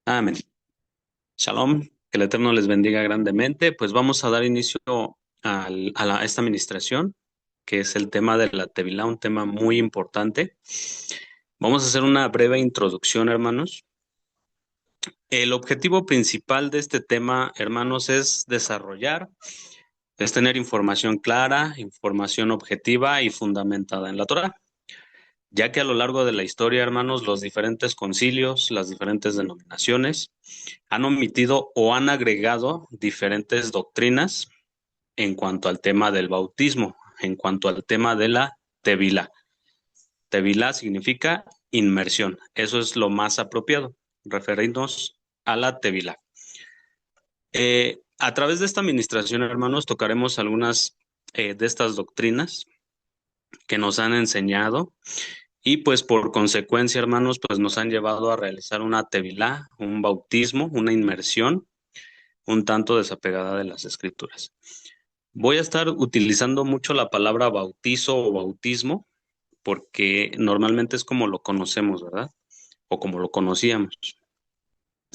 Amén. Shalom, que el Eterno les bendiga grandemente. Pues vamos a dar inicio a esta administración, que es el tema de la Tevilá, un tema muy importante. Vamos a hacer una breve introducción, hermanos. El objetivo principal de este tema, hermanos, es tener información clara, información objetiva y fundamentada en la Torah, ya que a lo largo de la historia, hermanos, los diferentes concilios, las diferentes denominaciones, han omitido o han agregado diferentes doctrinas en cuanto al tema del bautismo, en cuanto al tema de la tevilá. Tevilá significa inmersión. Eso es lo más apropiado, referirnos a la tevilá. A través de esta administración, hermanos, tocaremos algunas de estas doctrinas que nos han enseñado y pues por consecuencia, hermanos, pues nos han llevado a realizar una tevilá, un bautismo, una inmersión un tanto desapegada de las escrituras. Voy a estar utilizando mucho la palabra bautizo o bautismo porque normalmente es como lo conocemos, ¿verdad? O como lo conocíamos.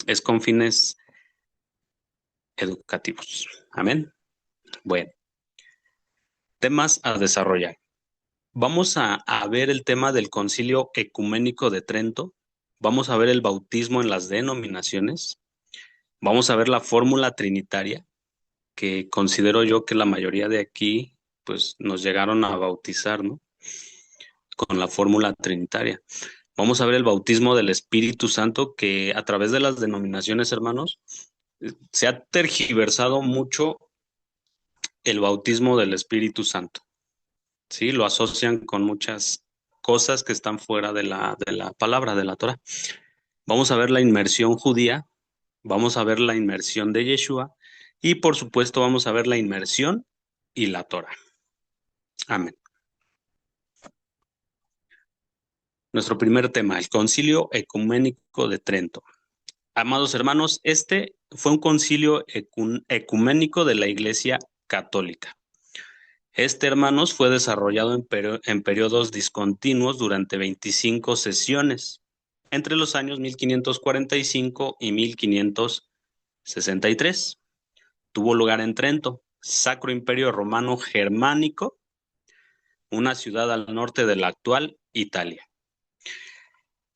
Es con fines educativos. Amén. Bueno, temas a desarrollar. Vamos a ver el tema del Concilio Ecuménico de Trento. Vamos a ver el bautismo en las denominaciones. Vamos a ver la fórmula trinitaria, que considero yo que la mayoría de aquí, pues nos llegaron a bautizar, ¿no? Con la fórmula trinitaria. Vamos a ver el bautismo del Espíritu Santo, que a través de las denominaciones, hermanos, se ha tergiversado mucho el bautismo del Espíritu Santo. Sí, lo asocian con muchas cosas que están fuera de la palabra de la Torah. Vamos a ver la inmersión judía, vamos a ver la inmersión de Yeshua y por supuesto vamos a ver la inmersión y la Torah. Amén. Nuestro primer tema, el Concilio Ecuménico de Trento. Amados hermanos, este fue un concilio ecuménico de la Iglesia Católica. Este, hermanos, fue desarrollado en periodos discontinuos durante 25 sesiones, entre los años 1545 y 1563. Tuvo lugar en Trento, Sacro Imperio Romano Germánico, una ciudad al norte de la actual Italia.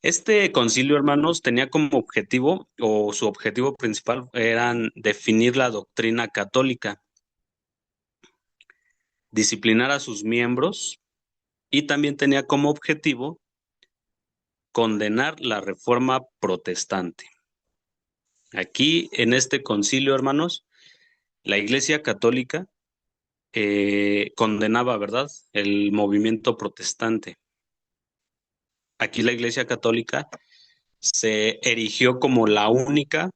Este concilio, hermanos, tenía como objetivo, o su objetivo principal, eran definir la doctrina católica, disciplinar a sus miembros y también tenía como objetivo condenar la reforma protestante. Aquí, en este concilio, hermanos, la Iglesia Católica condenaba, ¿verdad?, el movimiento protestante. Aquí la Iglesia Católica se erigió como la única,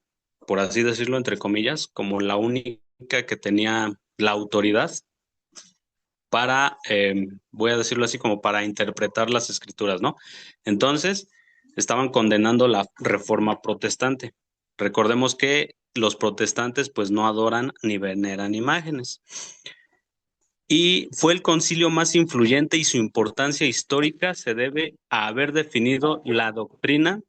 por así decirlo, entre comillas, como la única que tenía la autoridad para, voy a decirlo así, como para interpretar las escrituras, ¿no? Entonces, estaban condenando la reforma protestante. Recordemos que los protestantes pues no adoran ni veneran imágenes. Y fue el concilio más influyente y su importancia histórica se debe a haber definido la doctrina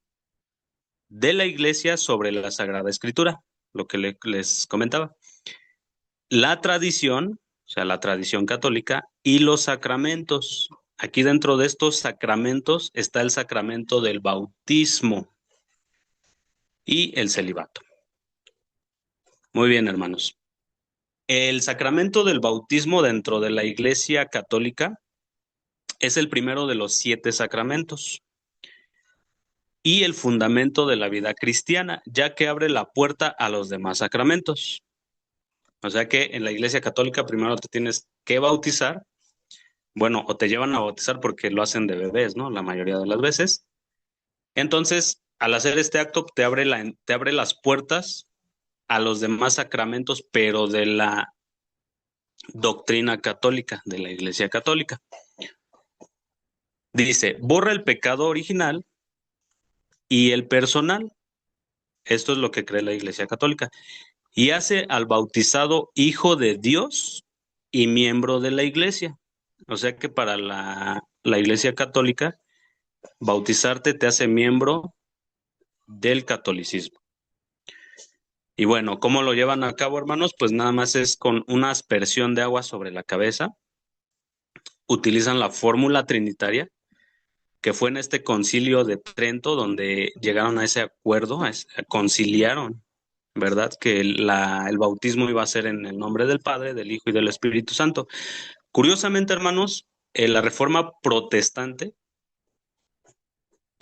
de la Iglesia sobre la Sagrada Escritura, lo que les comentaba. La tradición, o sea, la tradición católica y los sacramentos. Aquí dentro de estos sacramentos está el sacramento del bautismo y el celibato. Muy bien, hermanos. El sacramento del bautismo dentro de la Iglesia Católica es el primero de los 7 sacramentos y el fundamento de la vida cristiana, ya que abre la puerta a los demás sacramentos. O sea que en la Iglesia Católica primero te tienes que bautizar, bueno, o te llevan a bautizar porque lo hacen de bebés, ¿no? La mayoría de las veces. Entonces, al hacer este acto, te abre las puertas a los demás sacramentos, pero de la doctrina católica, de la Iglesia Católica. Dice, borra el pecado original y el personal. Esto es lo que cree la Iglesia Católica. Y hace al bautizado hijo de Dios y miembro de la Iglesia. O sea que para la Iglesia Católica, bautizarte te hace miembro del catolicismo. Y bueno, ¿cómo lo llevan a cabo, hermanos? Pues nada más es con una aspersión de agua sobre la cabeza. Utilizan la fórmula trinitaria, que fue en este concilio de Trento donde llegaron a ese acuerdo, conciliaron, ¿verdad? Que el bautismo iba a ser en el nombre del Padre, del Hijo y del Espíritu Santo. Curiosamente, hermanos, la reforma protestante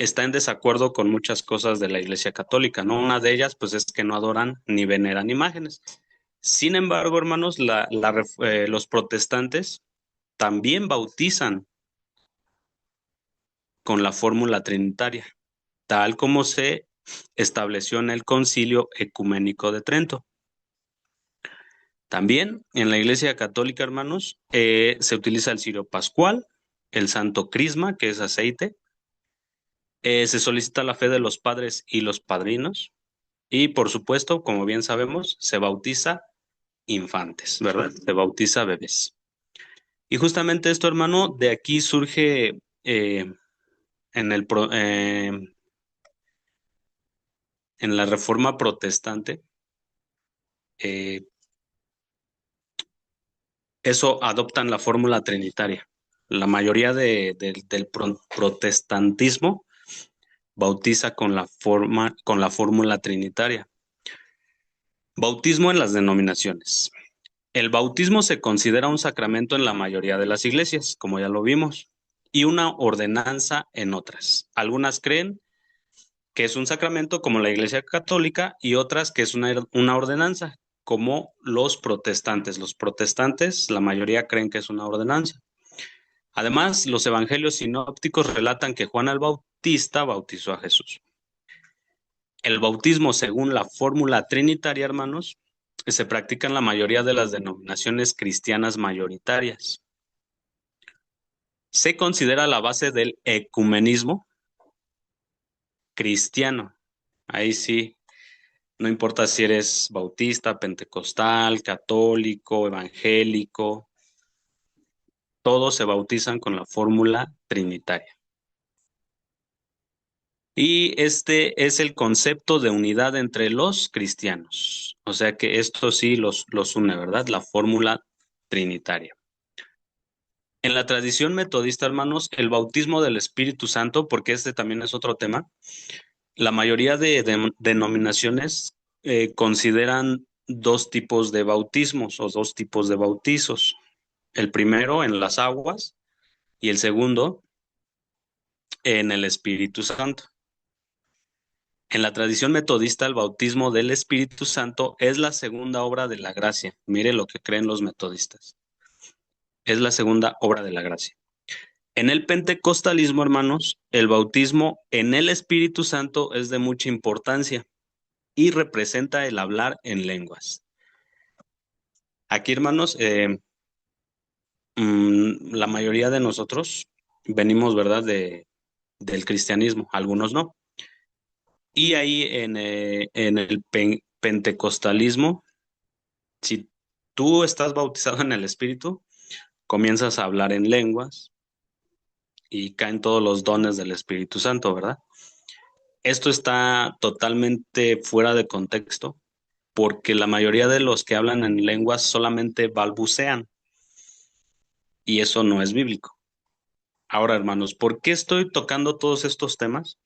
está en desacuerdo con muchas cosas de la Iglesia Católica, ¿no? Una de ellas, pues, es que no adoran ni veneran imágenes. Sin embargo, hermanos, los protestantes también bautizan con la fórmula trinitaria, tal como se estableció en el Concilio Ecuménico de Trento. También en la Iglesia Católica, hermanos, se utiliza el cirio pascual, el santo crisma, que es aceite. Se solicita la fe de los padres y los padrinos. Y por supuesto, como bien sabemos, se bautiza infantes, ¿verdad? Se bautiza bebés. Y justamente esto, hermano, de aquí surge en en la Reforma Protestante. eh, Eso adoptan la fórmula trinitaria. La mayoría del protestantismo bautiza con la fórmula trinitaria. Bautismo en las denominaciones. El bautismo se considera un sacramento en la mayoría de las iglesias, como ya lo vimos, y una ordenanza en otras. Algunas creen que es un sacramento como la Iglesia Católica y otras que es una ordenanza, como los protestantes. Los protestantes, la mayoría creen que es una ordenanza. Además, los evangelios sinópticos relatan que Juan el Bautista bautizó a Jesús. El bautismo, según la fórmula trinitaria, hermanos, se practica en la mayoría de las denominaciones cristianas mayoritarias. Se considera la base del ecumenismo cristiano. Ahí sí, no importa si eres bautista, pentecostal, católico, evangélico, todos se bautizan con la fórmula trinitaria. Y este es el concepto de unidad entre los cristianos. O sea que esto sí los une, ¿verdad? La fórmula trinitaria. En la tradición metodista, hermanos, el bautismo del Espíritu Santo, porque este también es otro tema, la mayoría de denominaciones consideran dos tipos de bautismos o dos tipos de bautizos. El primero en las aguas y el segundo en el Espíritu Santo. En la tradición metodista, el bautismo del Espíritu Santo es la segunda obra de la gracia. Mire lo que creen los metodistas. Es la segunda obra de la gracia. En el pentecostalismo, hermanos, el bautismo en el Espíritu Santo es de mucha importancia y representa el hablar en lenguas. Aquí, hermanos, la mayoría de nosotros venimos, ¿verdad?, del cristianismo, algunos no. Y ahí en el pentecostalismo, si tú estás bautizado en el Espíritu, comienzas a hablar en lenguas y caen todos los dones del Espíritu Santo, ¿verdad? Esto está totalmente fuera de contexto porque la mayoría de los que hablan en lenguas solamente balbucean y eso no es bíblico. Ahora, hermanos, ¿por qué estoy tocando todos estos temas?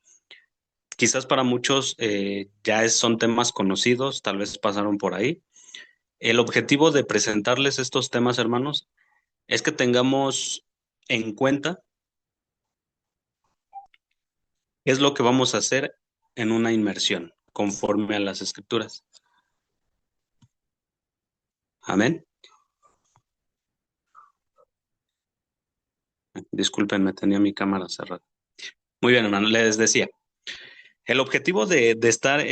Quizás para muchos son temas conocidos, tal vez pasaron por ahí. El objetivo de presentarles estos temas, hermanos, es que tengamos en cuenta qué es lo que vamos a hacer en una inmersión conforme a las escrituras. Amén. Discúlpenme, tenía mi cámara cerrada. Muy bien, hermano, les decía, el objetivo de estar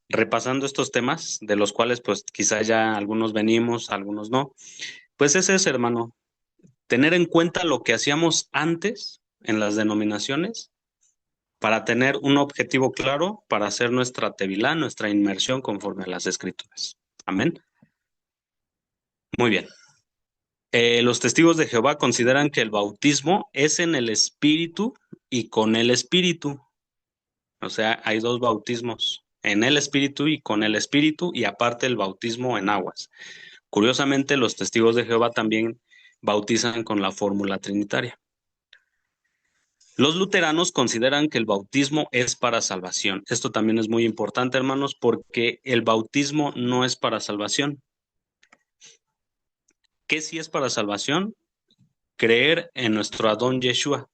repasando estos temas, de los cuales pues quizá ya algunos venimos, algunos no, pues ese es, hermano, tener en cuenta lo que hacíamos antes en las denominaciones para tener un objetivo claro para hacer nuestra tevilá, nuestra inmersión conforme a las escrituras. Amén. Muy bien. Los testigos de Jehová consideran que el bautismo es en el Espíritu y con el Espíritu. O sea, hay dos bautismos. en el Espíritu y con el Espíritu, y aparte el bautismo en aguas. Curiosamente, los testigos de Jehová también bautizan con la fórmula trinitaria. Los luteranos consideran que el bautismo es para salvación. Esto también es muy importante, hermanos, porque el bautismo no es para salvación. ¿Qué sí es para salvación? Creer en nuestro Adón Yeshua.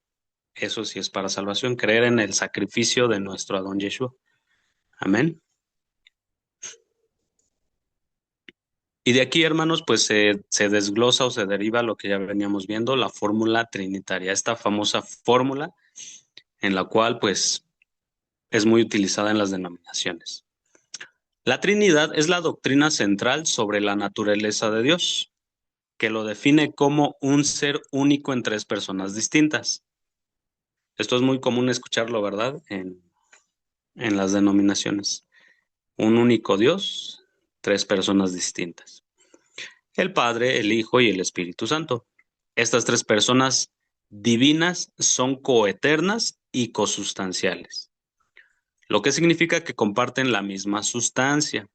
Eso sí es para salvación, creer en el sacrificio de nuestro Adón Yeshua. Amén. Y de aquí, hermanos, pues se desglosa o se deriva lo que ya veníamos viendo, la fórmula trinitaria, esta famosa fórmula en la cual, pues, es muy utilizada en las denominaciones. La Trinidad es la doctrina central sobre la naturaleza de Dios, que lo define como un ser único en tres personas distintas. Esto es muy común escucharlo, ¿verdad? En las denominaciones. Un único Dios, tres personas distintas. El Padre, el Hijo y el Espíritu Santo. Estas tres personas divinas son coeternas y cosustanciales, lo que significa que comparten la misma sustancia.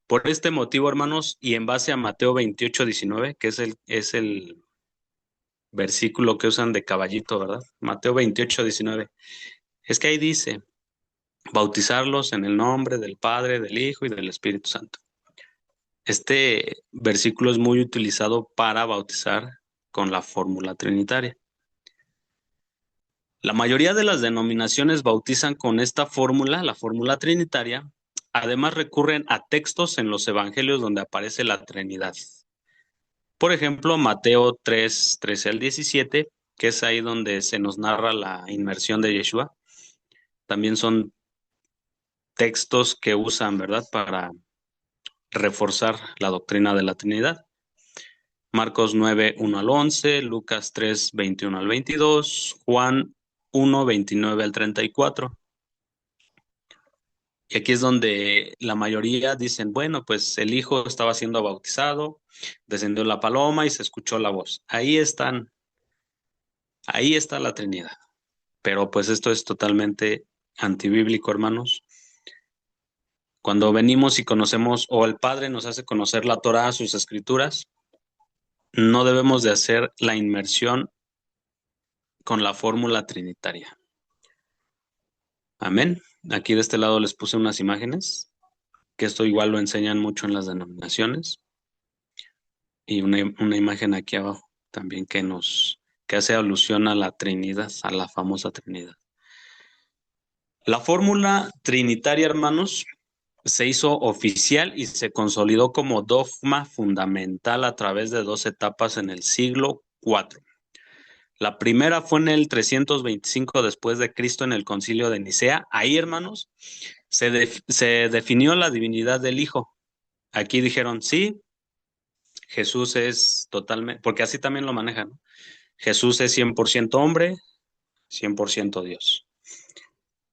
Por este motivo, hermanos, y en base a Mateo 28:19, que es el versículo que usan de caballito, ¿verdad? Mateo 28:19. Es que ahí dice, bautizarlos en el nombre del Padre, del Hijo y del Espíritu Santo. Este versículo es muy utilizado para bautizar con la fórmula trinitaria. La mayoría de las denominaciones bautizan con esta fórmula, la fórmula trinitaria. Además recurren a textos en los evangelios donde aparece la Trinidad. Por ejemplo, Mateo 3:13 al 17, que es ahí donde se nos narra la inmersión de Yeshua. También son textos que usan, ¿verdad?, para reforzar la doctrina de la Trinidad. Marcos 9:1 al 11, Lucas 3:21 al 22, Juan 1:29 al 34. Y aquí es donde la mayoría dicen, bueno, pues el Hijo estaba siendo bautizado, descendió la paloma y se escuchó la voz. Ahí está la Trinidad. Pero pues esto es totalmente antibíblico, hermanos. Cuando venimos y conocemos, o el Padre nos hace conocer la Torá, sus escrituras, no debemos de hacer la inmersión con la fórmula trinitaria. Amén. Aquí de este lado les puse unas imágenes, que esto igual lo enseñan mucho en las denominaciones, y una imagen aquí abajo también que hace alusión a la Trinidad, a la famosa Trinidad. La fórmula trinitaria, hermanos, se hizo oficial y se consolidó como dogma fundamental a través de dos etapas en el siglo IV. La primera fue en el 325 después de Cristo en el Concilio de Nicea. Ahí, hermanos, se definió la divinidad del Hijo. Aquí dijeron, sí, Jesús es totalmente, porque así también lo manejan, ¿no? Jesús es 100% hombre, 100% Dios.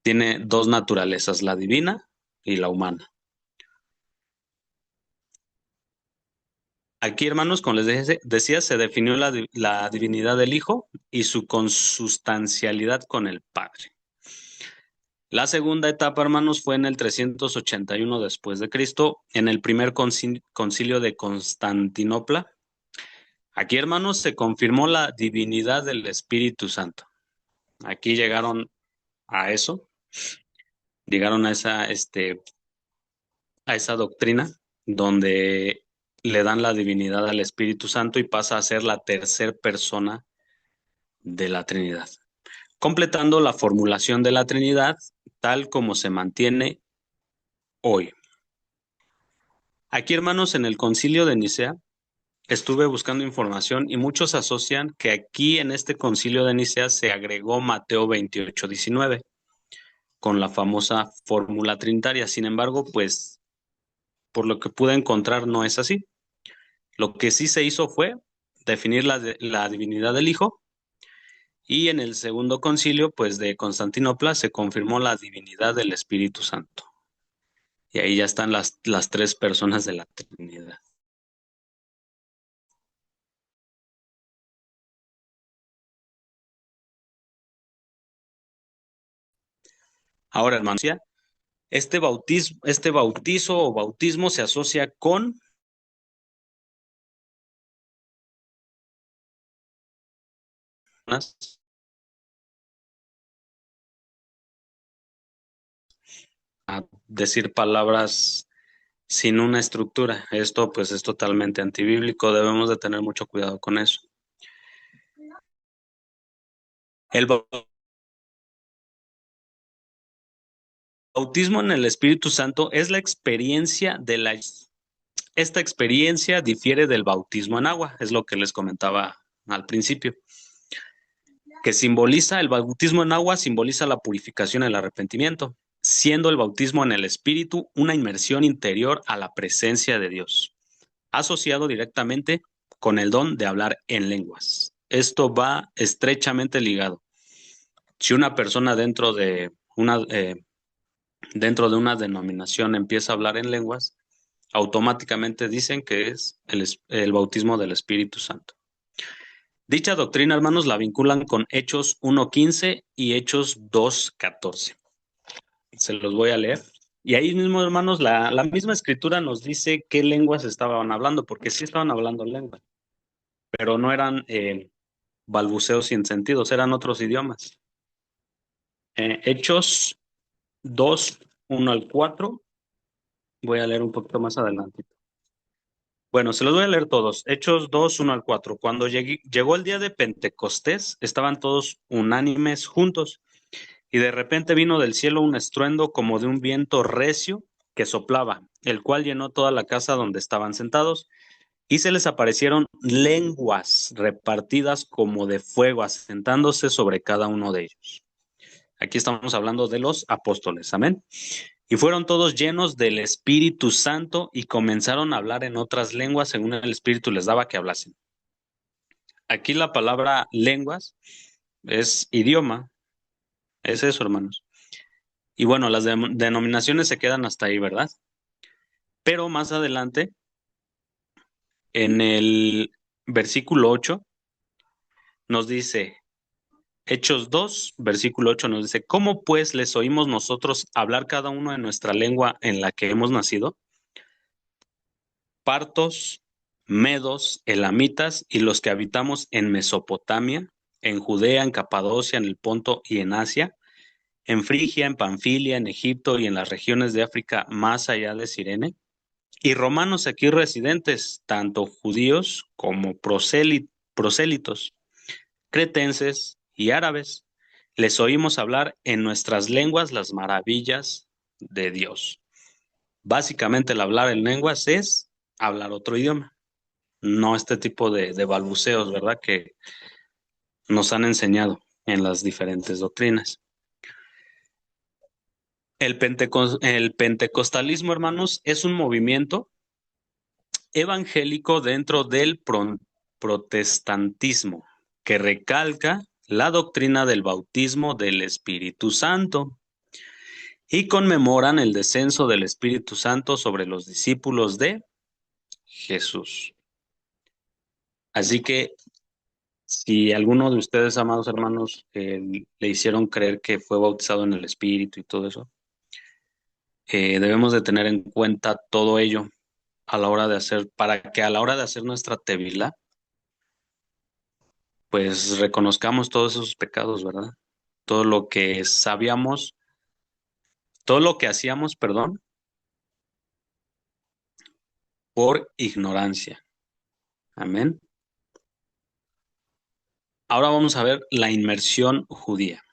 Tiene dos naturalezas, la divina y la humana. Aquí, hermanos, como les decía, se definió la divinidad del Hijo y su consustancialidad con el Padre. La segunda etapa, hermanos, fue en el 381 después de Cristo, en el primer concilio de Constantinopla. Aquí, hermanos, se confirmó la divinidad del Espíritu Santo. Aquí llegaron a eso, llegaron a esa doctrina donde le dan la divinidad al Espíritu Santo y pasa a ser la tercera persona de la Trinidad, completando la formulación de la Trinidad tal como se mantiene hoy. Aquí, hermanos, en el Concilio de Nicea, estuve buscando información y muchos asocian que aquí en este Concilio de Nicea se agregó Mateo 28:19 con la famosa fórmula trinitaria. Sin embargo, pues por lo que pude encontrar no es así. Lo que sí se hizo fue definir la divinidad del Hijo, y en el segundo concilio, pues de Constantinopla, se confirmó la divinidad del Espíritu Santo. Y ahí ya están las tres personas de la Trinidad. Ahora, hermanos, Este bautizo o bautismo se asocia con a decir palabras sin una estructura. Esto pues es totalmente antibíblico, debemos de tener mucho cuidado con eso. El bautismo en el Espíritu Santo es la experiencia de la... Esta experiencia difiere del bautismo en agua, es lo que les comentaba al principio, que simboliza el bautismo en agua, simboliza la purificación y el arrepentimiento, siendo el bautismo en el Espíritu una inmersión interior a la presencia de Dios, asociado directamente con el don de hablar en lenguas. Esto va estrechamente ligado. Si una persona dentro de una denominación empieza a hablar en lenguas, automáticamente dicen que es el bautismo del Espíritu Santo. Dicha doctrina, hermanos, la vinculan con Hechos 1:15 y Hechos 2:14. Se los voy a leer. Y ahí mismo, hermanos, la misma escritura nos dice qué lenguas estaban hablando, porque sí estaban hablando lenguas, pero no eran balbuceos sin sentidos, eran otros idiomas. Hechos 2:1 al 4. Voy a leer un poquito más adelante. Bueno, se los voy a leer todos. Hechos 2:1 al 4. Cuando llegó el día de Pentecostés, estaban todos unánimes juntos, y de repente vino del cielo un estruendo como de un viento recio que soplaba, el cual llenó toda la casa donde estaban sentados, y se les aparecieron lenguas repartidas como de fuego, asentándose sobre cada uno de ellos. Aquí estamos hablando de los apóstoles. Amén. Y fueron todos llenos del Espíritu Santo y comenzaron a hablar en otras lenguas según el Espíritu les daba que hablasen. Aquí la palabra lenguas es idioma, es eso, hermanos. Y bueno, las denominaciones se quedan hasta ahí, ¿verdad? Pero más adelante, en el versículo 8, nos dice, Hechos 2, versículo 8 nos dice, ¿cómo pues les oímos nosotros hablar cada uno en nuestra lengua en la que hemos nacido? Partos, medos, elamitas y los que habitamos en Mesopotamia, en Judea, en Capadocia, en el Ponto y en Asia, en Frigia, en Panfilia, en Egipto y en las regiones de África más allá de Cirene, y romanos aquí residentes, tanto judíos como prosélitos, cretenses y árabes, les oímos hablar en nuestras lenguas las maravillas de Dios. Básicamente el hablar en lenguas es hablar otro idioma, no este tipo de balbuceos, ¿verdad? Que nos han enseñado en las diferentes doctrinas. El pentecostalismo, hermanos, es un movimiento evangélico dentro del protestantismo que recalca la doctrina del bautismo del Espíritu Santo y conmemoran el descenso del Espíritu Santo sobre los discípulos de Jesús. Así que si alguno de ustedes, amados hermanos, le hicieron creer que fue bautizado en el Espíritu y todo eso, debemos de tener en cuenta todo ello a la hora de hacer, para que a la hora de hacer nuestra tevilá, pues reconozcamos todos esos pecados, ¿verdad? Todo lo que sabíamos, todo lo que hacíamos, perdón, por ignorancia. Amén. Ahora vamos a ver la inmersión judía.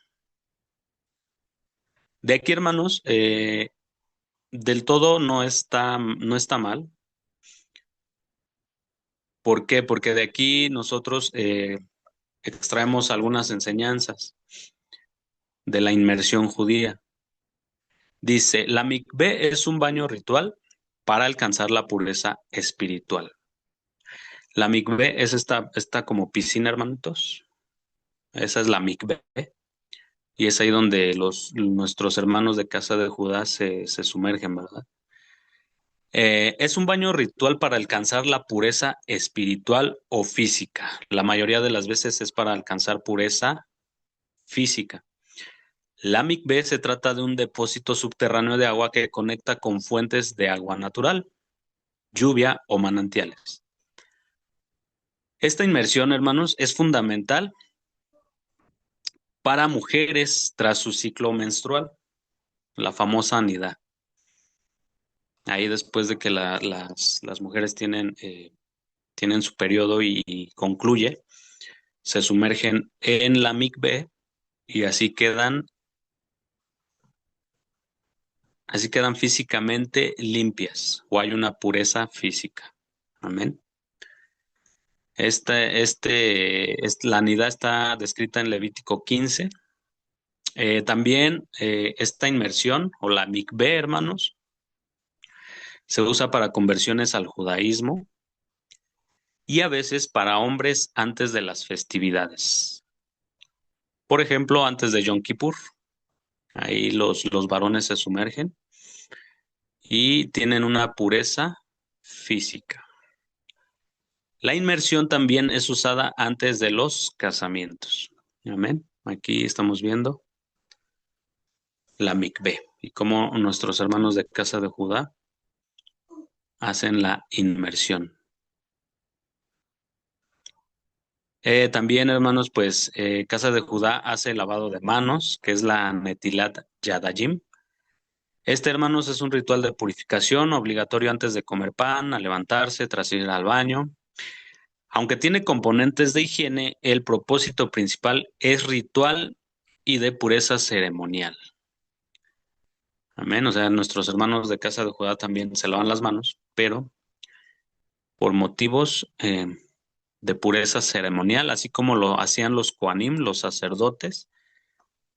De aquí, hermanos, del todo no está mal. ¿Por qué? Porque de aquí nosotros extraemos algunas enseñanzas de la inmersión judía. Dice, la mikvé es un baño ritual para alcanzar la pureza espiritual. La mikvé es esta como piscina, hermanitos. Esa es la mikvé. Y es ahí donde nuestros hermanos de casa de Judá se sumergen, ¿verdad? Es un baño ritual para alcanzar la pureza espiritual o física. La mayoría de las veces es para alcanzar pureza física. La MICB se trata de un depósito subterráneo de agua que conecta con fuentes de agua natural, lluvia o manantiales. Esta inmersión, hermanos, es fundamental para mujeres tras su ciclo menstrual, la famosa anidad. Ahí después de que las mujeres tienen su periodo y concluye, se sumergen en la MICB y así quedan físicamente limpias o hay una pureza física. Amén. La anidad está descrita en Levítico 15. También esta inmersión o la mikvé, hermanos, se usa para conversiones al judaísmo y a veces para hombres antes de las festividades. Por ejemplo, antes de Yom Kippur, ahí los varones se sumergen y tienen una pureza física. La inmersión también es usada antes de los casamientos. Amén. Aquí estamos viendo la mikvé y cómo nuestros hermanos de casa de Judá hacen la inmersión. También, hermanos, pues Casa de Judá hace lavado de manos, que es la Netilat Yadayim. Este, hermanos, es un ritual de purificación obligatorio antes de comer pan, al levantarse, tras ir al baño. Aunque tiene componentes de higiene, el propósito principal es ritual y de pureza ceremonial. Amén. O sea, nuestros hermanos de Casa de Judá también se lavan las manos, pero por motivos de pureza ceremonial, así como lo hacían los Kohanim, los sacerdotes,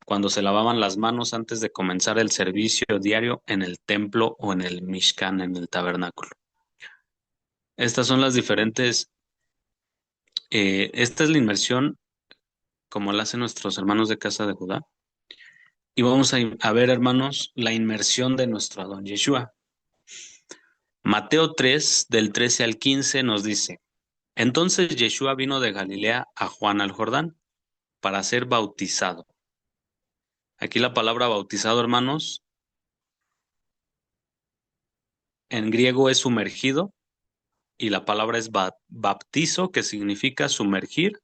cuando se lavaban las manos antes de comenzar el servicio diario en el templo o en el Mishkan, en el tabernáculo. Estas son las diferentes, esta es la inmersión como la hacen nuestros hermanos de Casa de Judá. Y vamos a ver, hermanos, la inmersión de nuestro Adón Yeshua. Mateo 3, del 13 al 15, nos dice, entonces Yeshua vino de Galilea a Juan al Jordán para ser bautizado. Aquí la palabra bautizado, hermanos, en griego es sumergido y la palabra es baptizo, que significa sumergir,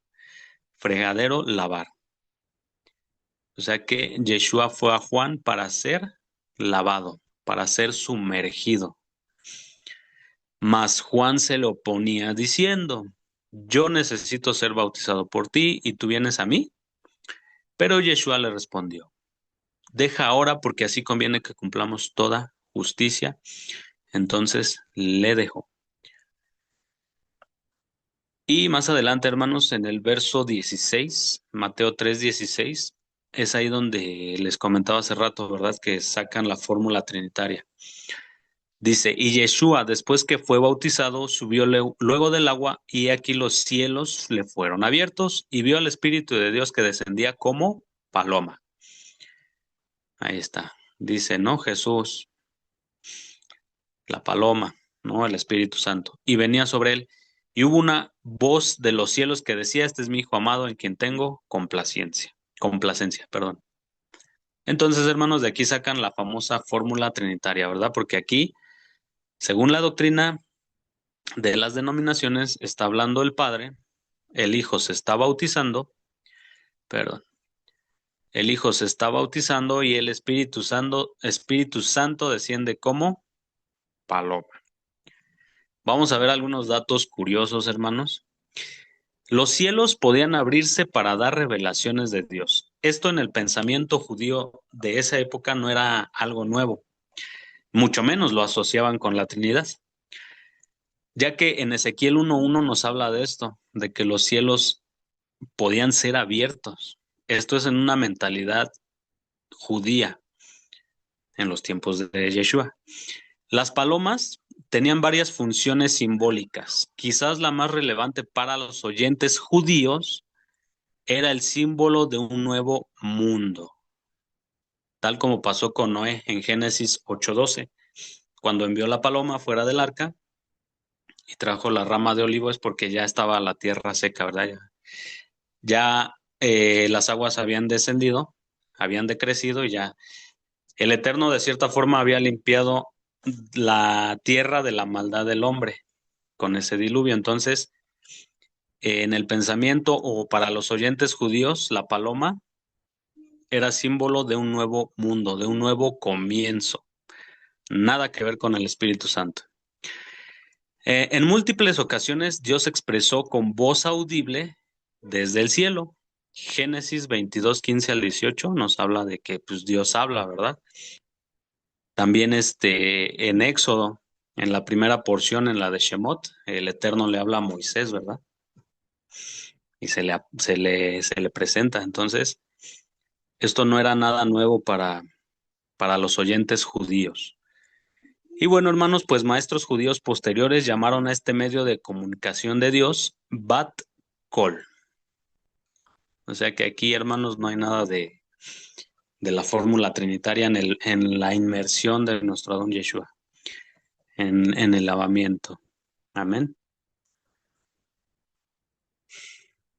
fregadero, lavar. O sea que Yeshua fue a Juan para ser lavado, para ser sumergido. Mas Juan se le oponía diciendo, yo necesito ser bautizado por ti y tú vienes a mí. Pero Yeshua le respondió, deja ahora porque así conviene que cumplamos toda justicia. Entonces le dejó. Y más adelante, hermanos, en el verso 16, Mateo 3:16, es ahí donde les comentaba hace rato, ¿verdad? Que sacan la fórmula trinitaria. Dice, y Yeshua, después que fue bautizado, subió luego del agua, y aquí los cielos le fueron abiertos, y vio al Espíritu de Dios que descendía como paloma. Ahí está. Dice, ¿no? Jesús, la paloma, ¿no? El Espíritu Santo. Y venía sobre él. Y hubo una voz de los cielos que decía, este es mi Hijo amado en quien tengo complacencia, perdón. Entonces, hermanos, de aquí sacan la famosa fórmula trinitaria, ¿verdad? Porque aquí, según la doctrina de las denominaciones, está hablando el Padre, el Hijo se está bautizando, perdón, el Hijo se está bautizando y el Espíritu Santo desciende como paloma. Vamos a ver algunos datos curiosos, hermanos. Los cielos podían abrirse para dar revelaciones de Dios. Esto en el pensamiento judío de esa época no era algo nuevo, mucho menos lo asociaban con la Trinidad, ya que en Ezequiel 1:1 nos habla de esto, de que los cielos podían ser abiertos. Esto es en una mentalidad judía en los tiempos de Yeshua. Las palomas tenían varias funciones simbólicas. Quizás la más relevante para los oyentes judíos era el símbolo de un nuevo mundo, tal como pasó con Noé en Génesis 8:12, cuando envió la paloma fuera del arca y trajo la rama de olivo, es porque ya estaba la tierra seca, ¿verdad? Ya las aguas habían descendido, habían decrecido y ya el Eterno de cierta forma había limpiado la tierra de la maldad del hombre con ese diluvio. Entonces, en el pensamiento o para los oyentes judíos, la paloma era símbolo de un nuevo mundo, de un nuevo comienzo. Nada que ver con el Espíritu Santo. En múltiples ocasiones Dios expresó con voz audible desde el cielo. Génesis 22, 15 al 18 nos habla de que pues, Dios habla, ¿verdad? También en Éxodo, en la primera porción, en la de Shemot, el Eterno le habla a Moisés, ¿verdad? Y se le presenta. Entonces, esto no era nada nuevo para los oyentes judíos. Y bueno, hermanos, pues maestros judíos posteriores llamaron a este medio de comunicación de Dios Bat Kol. O sea que aquí, hermanos, no hay nada de la fórmula trinitaria en la inmersión de nuestro Adón Yeshua, en el lavamiento. Amén.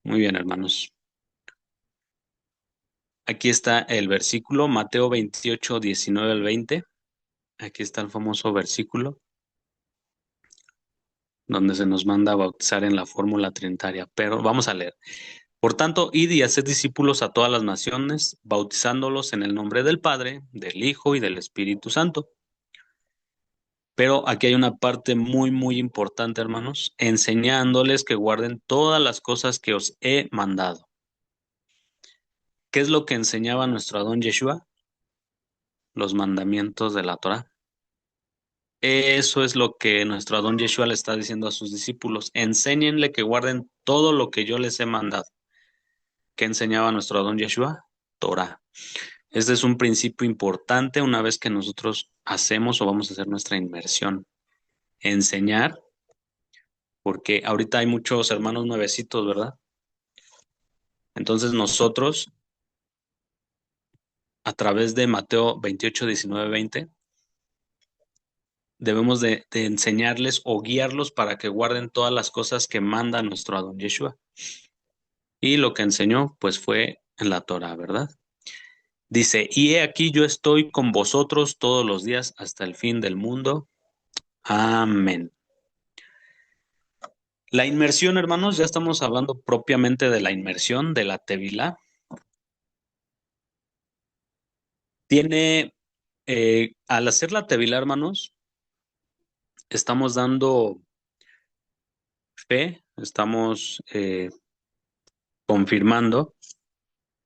Muy bien, hermanos. Aquí está el versículo, Mateo 28, 19 al 20. Aquí está el famoso versículo donde se nos manda a bautizar en la fórmula trinitaria. Pero vamos a leer. Por tanto, id y haced discípulos a todas las naciones, bautizándolos en el nombre del Padre, del Hijo y del Espíritu Santo. Pero aquí hay una parte muy, muy importante, hermanos, enseñándoles que guarden todas las cosas que os he mandado. ¿Qué es lo que enseñaba nuestro Adón Yeshua? Los mandamientos de la Torá. Eso es lo que nuestro Adón Yeshua le está diciendo a sus discípulos. Enséñenle que guarden todo lo que yo les he mandado. ¿Qué enseñaba nuestro Adón Yeshua? Torá. Este es un principio importante una vez que nosotros hacemos o vamos a hacer nuestra inmersión. Enseñar, porque ahorita hay muchos hermanos nuevecitos, ¿verdad? Entonces nosotros, a través de Mateo 28, 19, 20, debemos de enseñarles o guiarlos para que guarden todas las cosas que manda nuestro Adón Yeshua. Y lo que enseñó, pues fue en la Torah, ¿verdad? Dice, y he aquí yo estoy con vosotros todos los días hasta el fin del mundo. Amén. La inmersión, hermanos, ya estamos hablando propiamente de la inmersión de la Tevilá. Al hacer la Tevilá, hermanos, estamos dando fe, estamos confirmando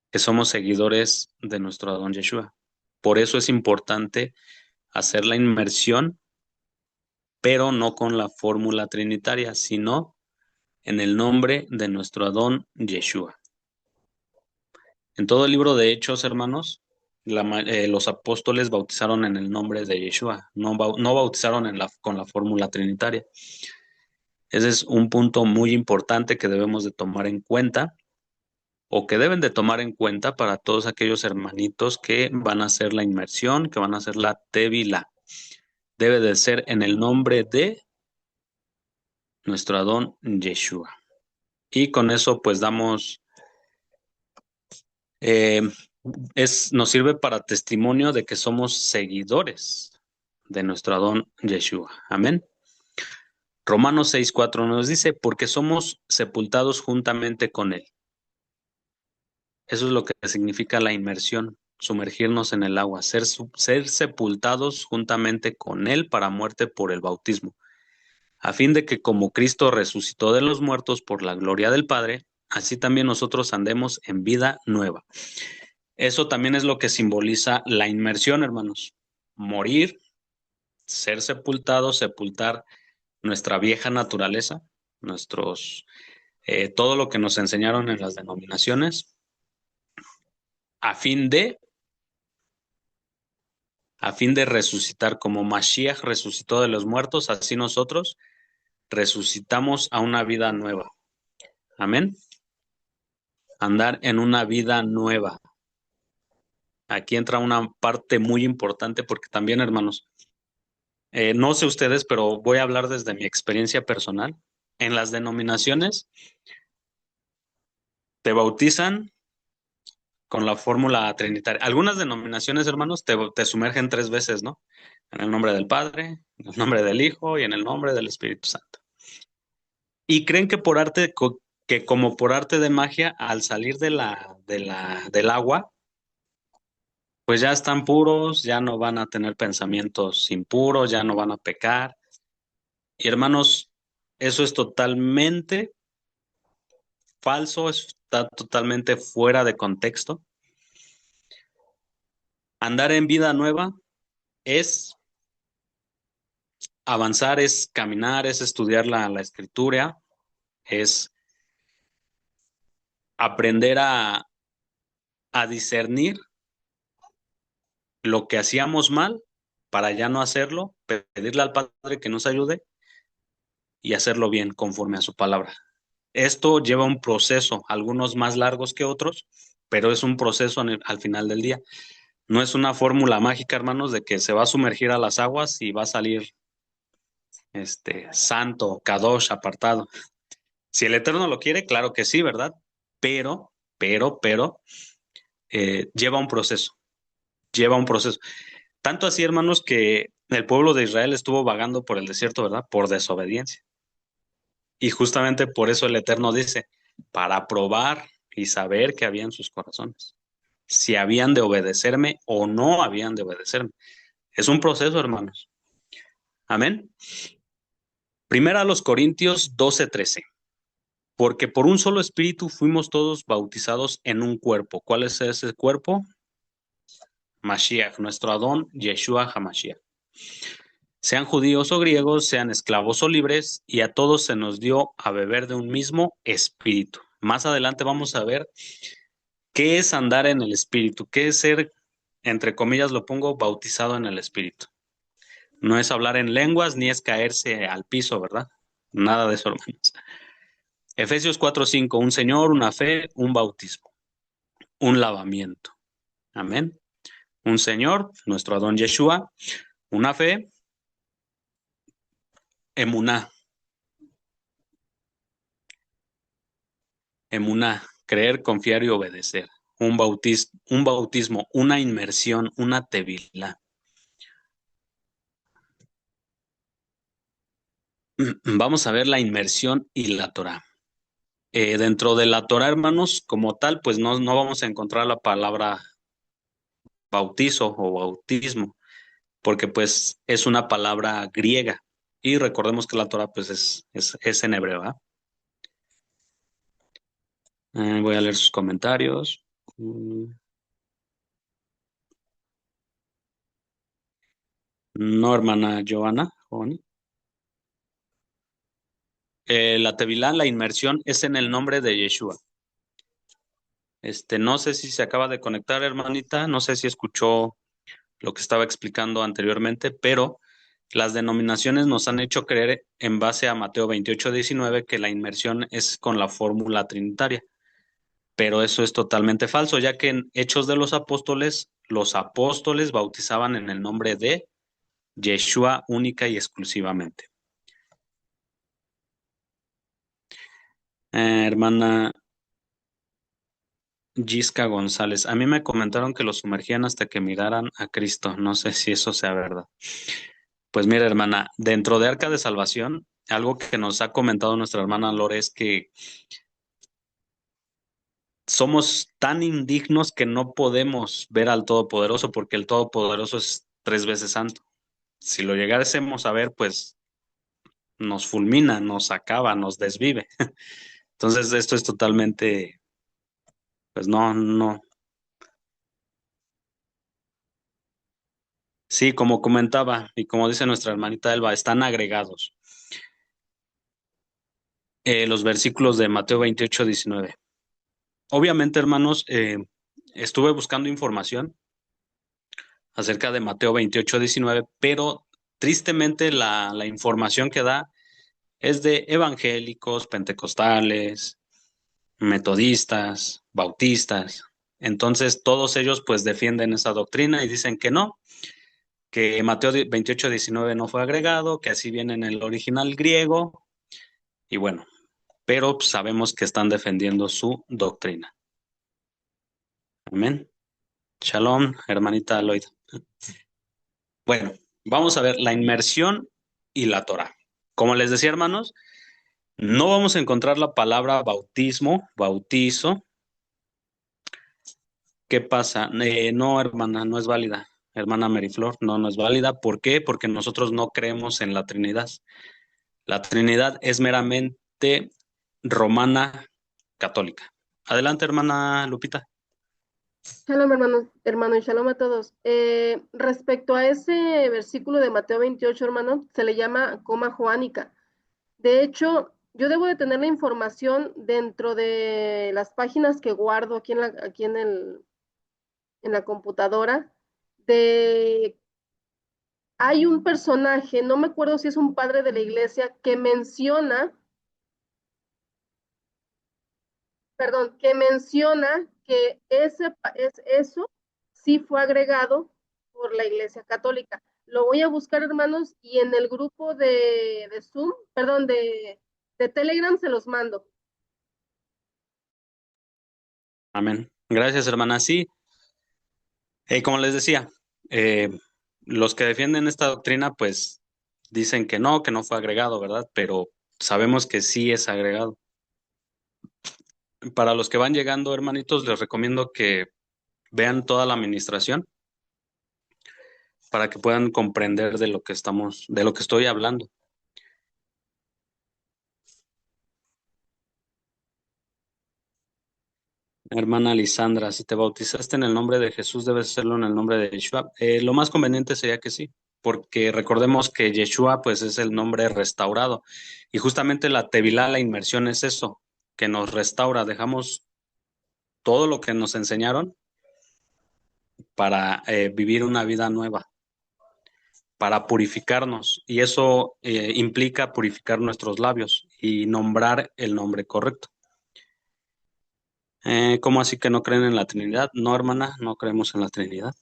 que somos seguidores de nuestro Adón Yeshua. Por eso es importante hacer la inmersión, pero no con la fórmula trinitaria, sino en el nombre de nuestro Adón Yeshua. En todo el libro de Hechos, hermanos, los apóstoles bautizaron en el nombre de Yeshua, no bautizaron con la fórmula trinitaria. Ese es un punto muy importante que debemos de tomar en cuenta o que deben de tomar en cuenta para todos aquellos hermanitos que van a hacer la inmersión, que van a hacer la Tevilá. Debe de ser en el nombre de nuestro Adón Yeshua. Y con eso pues eh, nos sirve para testimonio de que somos seguidores de nuestro Adón Yeshua. Amén. Romanos 6:4 nos dice, porque somos sepultados juntamente con Él. Eso es lo que significa la inmersión, sumergirnos en el agua, ser sepultados juntamente con Él para muerte por el bautismo, a fin de que como Cristo resucitó de los muertos por la gloria del Padre, así también nosotros andemos en vida nueva. Eso también es lo que simboliza la inmersión, hermanos. Morir, ser sepultados, sepultar nuestra vieja naturaleza, todo lo que nos enseñaron en las denominaciones, a fin de resucitar como Mashiach resucitó de los muertos, así nosotros resucitamos a una vida nueva. Amén. Andar en una vida nueva. Aquí entra una parte muy importante porque también, hermanos, no sé ustedes, pero voy a hablar desde mi experiencia personal. En las denominaciones te bautizan con la fórmula trinitaria. Algunas denominaciones, hermanos, te sumergen tres veces, ¿no? En el nombre del Padre, en el nombre del Hijo y en el nombre del Espíritu Santo. Y creen que que como por arte de magia, al salir del agua, pues ya están puros, ya no van a tener pensamientos impuros, ya no van a pecar. Y hermanos, eso es totalmente falso, está totalmente fuera de contexto. Andar en vida nueva es avanzar, es caminar, es estudiar la escritura, es aprender a discernir lo que hacíamos mal para ya no hacerlo, pedirle al Padre que nos ayude y hacerlo bien conforme a su palabra. Esto lleva un proceso, algunos más largos que otros, pero es un proceso al final del día. No es una fórmula mágica, hermanos, de que se va a sumergir a las aguas y va a salir santo, kadosh, apartado. Si el Eterno lo quiere, claro que sí, ¿verdad? Pero, lleva un proceso, lleva un proceso. Tanto así, hermanos, que el pueblo de Israel estuvo vagando por el desierto, ¿verdad? Por desobediencia. Y justamente por eso el Eterno dice, para probar y saber qué había en sus corazones, si habían de obedecerme o no habían de obedecerme. Es un proceso, hermanos. Amén. Primera a los Corintios 12:13. Porque por un solo espíritu fuimos todos bautizados en un cuerpo. ¿Cuál es ese cuerpo? Mashiach, nuestro Adón, Yeshua HaMashiach. Sean judíos o griegos, sean esclavos o libres, y a todos se nos dio a beber de un mismo espíritu. Más adelante vamos a ver qué es andar en el espíritu, qué es ser, entre comillas lo pongo, bautizado en el espíritu. No es hablar en lenguas ni es caerse al piso, ¿verdad? Nada de eso, hermanos. Efesios 4:5, un Señor, una fe, un bautismo, un lavamiento. Amén. Un Señor, nuestro Adón Yeshua, una fe, emuná, emuná, creer, confiar y obedecer. Un bautismo, una inmersión, una tevilá. Vamos a ver la inmersión y la Torah. Dentro de la Torah, hermanos, como tal, pues no vamos a encontrar la palabra bautizo o bautismo, porque pues es una palabra griega. Y recordemos que la Torah pues es en hebreo, ¿ah? Voy a leer sus comentarios. No, hermana Joana. La Tevilá, la inmersión, es en el nombre de Yeshua. No sé si se acaba de conectar, hermanita, no sé si escuchó lo que estaba explicando anteriormente, pero las denominaciones nos han hecho creer en base a Mateo 28:19 que la inmersión es con la fórmula trinitaria, pero eso es totalmente falso, ya que en Hechos de los apóstoles bautizaban en el nombre de Yeshua única y exclusivamente. Hermana Gisca González, a mí me comentaron que los sumergían hasta que miraran a Cristo. No sé si eso sea verdad. Pues mira, hermana, dentro de Arca de Salvación, algo que nos ha comentado nuestra hermana Lore es que somos tan indignos que no podemos ver al Todopoderoso porque el Todopoderoso es tres veces santo. Si lo llegásemos a ver, pues nos fulmina, nos acaba, nos desvive. Entonces, esto es totalmente, pues no. Sí, como comentaba y como dice nuestra hermanita Elba, están agregados los versículos de Mateo 28:19. Obviamente, hermanos, estuve buscando información acerca de Mateo 28:19, pero tristemente la información que da es de evangélicos, pentecostales, metodistas, bautistas. Entonces, todos ellos pues defienden esa doctrina y dicen que no, que Mateo 28:19 no fue agregado, que así viene en el original griego, y bueno, pero pues, sabemos que están defendiendo su doctrina. Amén. Shalom, hermanita Lloyd. Bueno, vamos a ver la inmersión y la Torah. Como les decía, hermanos, no vamos a encontrar la palabra bautismo, bautizo. ¿Qué pasa? No, hermana, no es válida. Hermana Meriflor, no, no es válida. ¿Por qué? Porque nosotros no creemos en la Trinidad. La Trinidad es meramente romana católica. Adelante, hermana Lupita. Shalom, hermano, y shalom a todos. Respecto a ese versículo de Mateo 28, hermano, se le llama coma joánica. De hecho, yo debo de tener la información dentro de las páginas que guardo en la computadora. De, hay un personaje, no me acuerdo si es un padre de la iglesia, que menciona que eso sí fue agregado por la Iglesia Católica. Lo voy a buscar, hermanos, y en el grupo de Zoom, perdón, de Telegram se los mando. Amén. Gracias, hermana. Sí, como les decía, eh, los que defienden esta doctrina, pues dicen que no fue agregado, ¿verdad? Pero sabemos que sí es agregado. Para los que van llegando, hermanitos, les recomiendo que vean toda la administración para que puedan comprender de lo que estoy hablando. Hermana Lisandra, si te bautizaste en el nombre de Jesús, debes hacerlo en el nombre de Yeshua. Lo más conveniente sería que sí, porque recordemos que Yeshua, pues, es el nombre restaurado. Y justamente la Tevilá, la inmersión, es eso, que nos restaura. Dejamos todo lo que nos enseñaron para vivir una vida nueva, para purificarnos. Y eso implica purificar nuestros labios y nombrar el nombre correcto. ¿Cómo así que no creen en la Trinidad? No, hermana, no creemos en la Trinidad.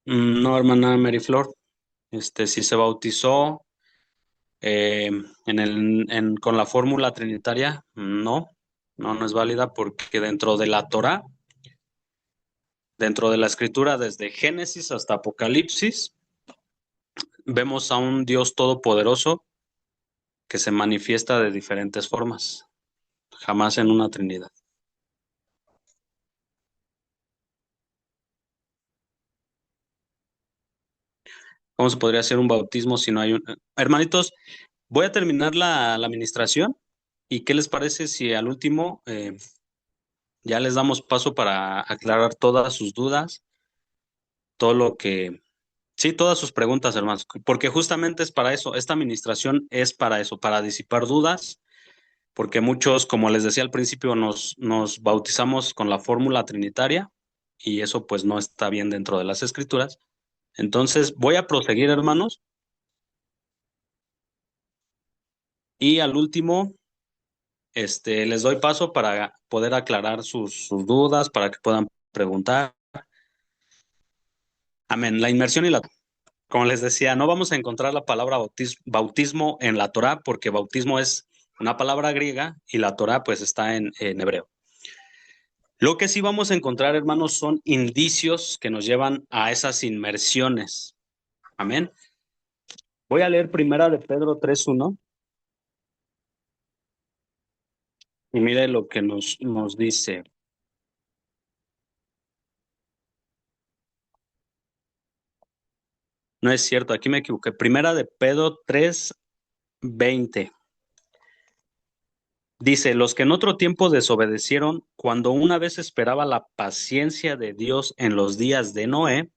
No, hermana Mary Flor, si se bautizó con la fórmula trinitaria, no, no, no es válida porque dentro de la Torá, dentro de la escritura, desde Génesis hasta Apocalipsis, vemos a un Dios todopoderoso que se manifiesta de diferentes formas, jamás en una Trinidad. ¿Cómo se podría hacer un bautismo si no hay un... Hermanitos, voy a terminar la administración y ¿qué les parece si al último ya les damos paso para aclarar todas sus dudas, todo lo que, sí, todas sus preguntas, hermanos, porque justamente es para eso, esta administración es para eso, para disipar dudas, porque muchos, como les decía al principio, nos bautizamos con la fórmula trinitaria y eso pues no está bien dentro de las escrituras. Entonces voy a proseguir, hermanos, y al último, les doy paso para poder aclarar sus dudas, para que puedan preguntar. Amén. La inmersión y la... Como les decía, no vamos a encontrar la palabra bautismo en la Torá porque bautismo es una palabra griega y la Torá pues está en hebreo. Lo que sí vamos a encontrar, hermanos, son indicios que nos llevan a esas inmersiones. Amén. Voy a leer primera de Pedro 3:1 y mire lo que nos dice. No es cierto, aquí me equivoqué. Primera de Pedro 3:20. Dice, los que en otro tiempo desobedecieron, cuando una vez esperaba la paciencia de Dios en los días de Noé,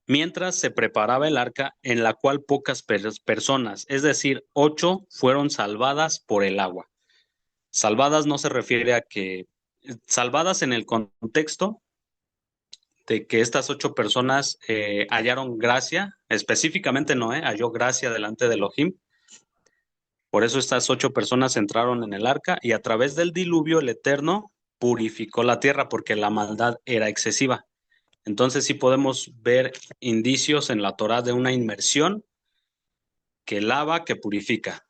mientras se preparaba el arca en la cual pocas personas, es decir, 8, fueron salvadas por el agua. Salvadas no se refiere a que, salvadas en el contexto de que estas 8 personas hallaron gracia, específicamente Noé halló gracia delante de Elohim. Por eso estas 8 personas entraron en el arca y a través del diluvio el Eterno purificó la tierra porque la maldad era excesiva. Entonces sí podemos ver indicios en la Torá de una inmersión que lava, que purifica.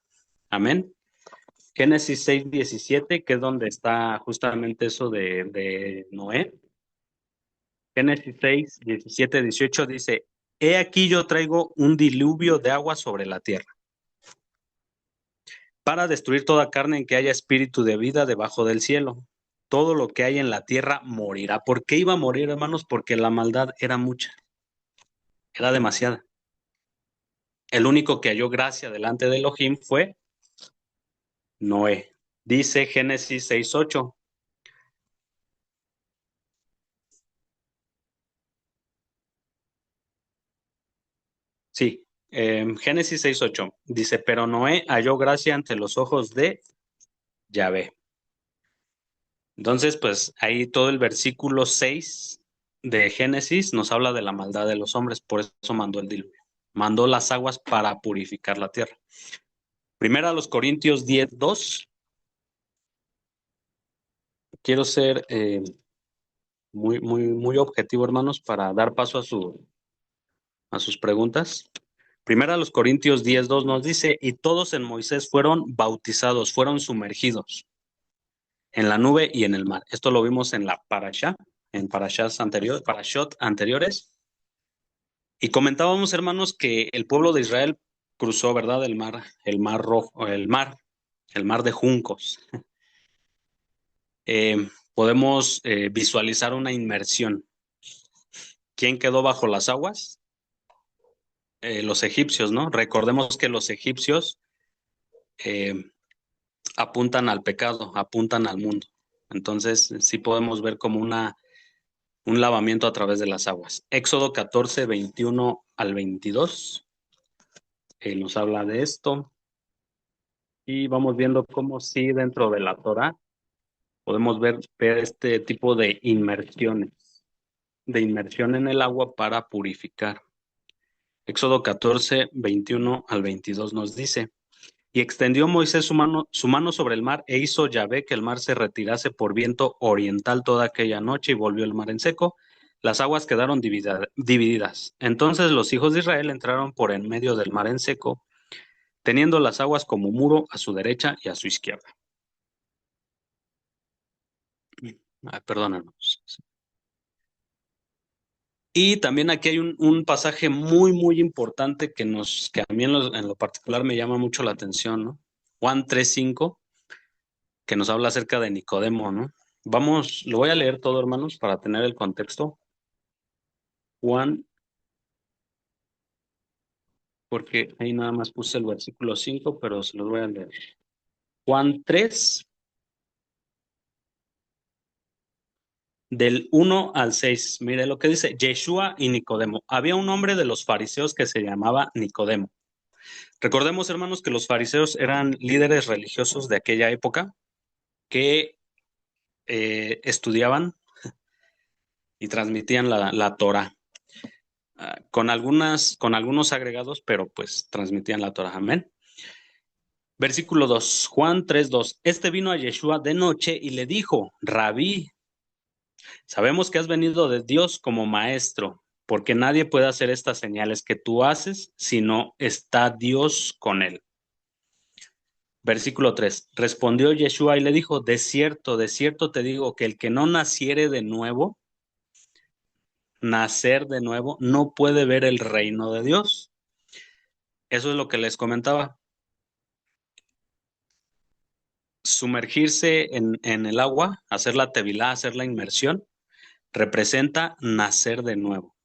Amén. Génesis 6:17, que es donde está justamente eso de Noé. Génesis 6:17-18 dice, he aquí yo traigo un diluvio de agua sobre la tierra, para destruir toda carne en que haya espíritu de vida debajo del cielo. Todo lo que hay en la tierra morirá. ¿Por qué iba a morir, hermanos? Porque la maldad era mucha, era demasiada. El único que halló gracia delante de Elohim fue Noé. Dice Génesis 6:8. Sí, Génesis 6:8. Dice, pero Noé halló gracia ante los ojos de Yahvé. Entonces, pues ahí todo el versículo 6 de Génesis nos habla de la maldad de los hombres, por eso mandó el diluvio. Mandó las aguas para purificar la tierra. Primera a los Corintios 10:2. Quiero ser muy objetivo, hermanos, para dar paso a sus preguntas. Primera a los Corintios 10:2 nos dice, y todos en Moisés fueron bautizados, fueron sumergidos en la nube y en el mar. Esto lo vimos en la parashá, en parashot anteriores. Y comentábamos, hermanos, que el pueblo de Israel cruzó, ¿verdad? El mar rojo, el mar de juncos. Podemos visualizar una inmersión. ¿Quién quedó bajo las aguas? Los egipcios, ¿no? Recordemos que los egipcios eh, apuntan al pecado, apuntan al mundo. Entonces, sí podemos ver como un lavamiento a través de las aguas. Éxodo 14:21-22 nos habla de esto. Y vamos viendo cómo sí dentro de la Torah podemos ver este tipo de inmersiones, de inmersión en el agua para purificar. Éxodo 14:21-22 nos dice, y extendió Moisés su mano sobre el mar e hizo Yahvé que el mar se retirase por viento oriental toda aquella noche y volvió el mar en seco. Las aguas quedaron divididas. Entonces los hijos de Israel entraron por en medio del mar en seco, teniendo las aguas como muro a su derecha y a su izquierda. Perdónanos. Y también aquí hay un pasaje muy importante que a mí en lo particular me llama mucho la atención, ¿no? Juan 3:5, que nos habla acerca de Nicodemo, ¿no? Vamos, lo voy a leer todo, hermanos, para tener el contexto. Juan, porque ahí nada más puse el versículo 5, pero se los voy a leer. Juan 3, del 1 al 6. Mire lo que dice, Yeshua y Nicodemo. Había un hombre de los fariseos que se llamaba Nicodemo. Recordemos, hermanos, que los fariseos eran líderes religiosos de aquella época que estudiaban y transmitían la Torah, con algunos agregados, pero pues transmitían la Torah. Amén. Versículo 2, Juan 3:2. Este vino a Yeshua de noche y le dijo, Rabí, sabemos que has venido de Dios como maestro, porque nadie puede hacer estas señales que tú haces si no está Dios con él. Versículo 3. Respondió Yeshua y le dijo, de cierto te digo que el que no naciere de nuevo, nacer de nuevo, no puede ver el reino de Dios. Eso es lo que les comentaba. Sumergirse en el agua, hacer la tevilá, hacer la inmersión, representa nacer de nuevo.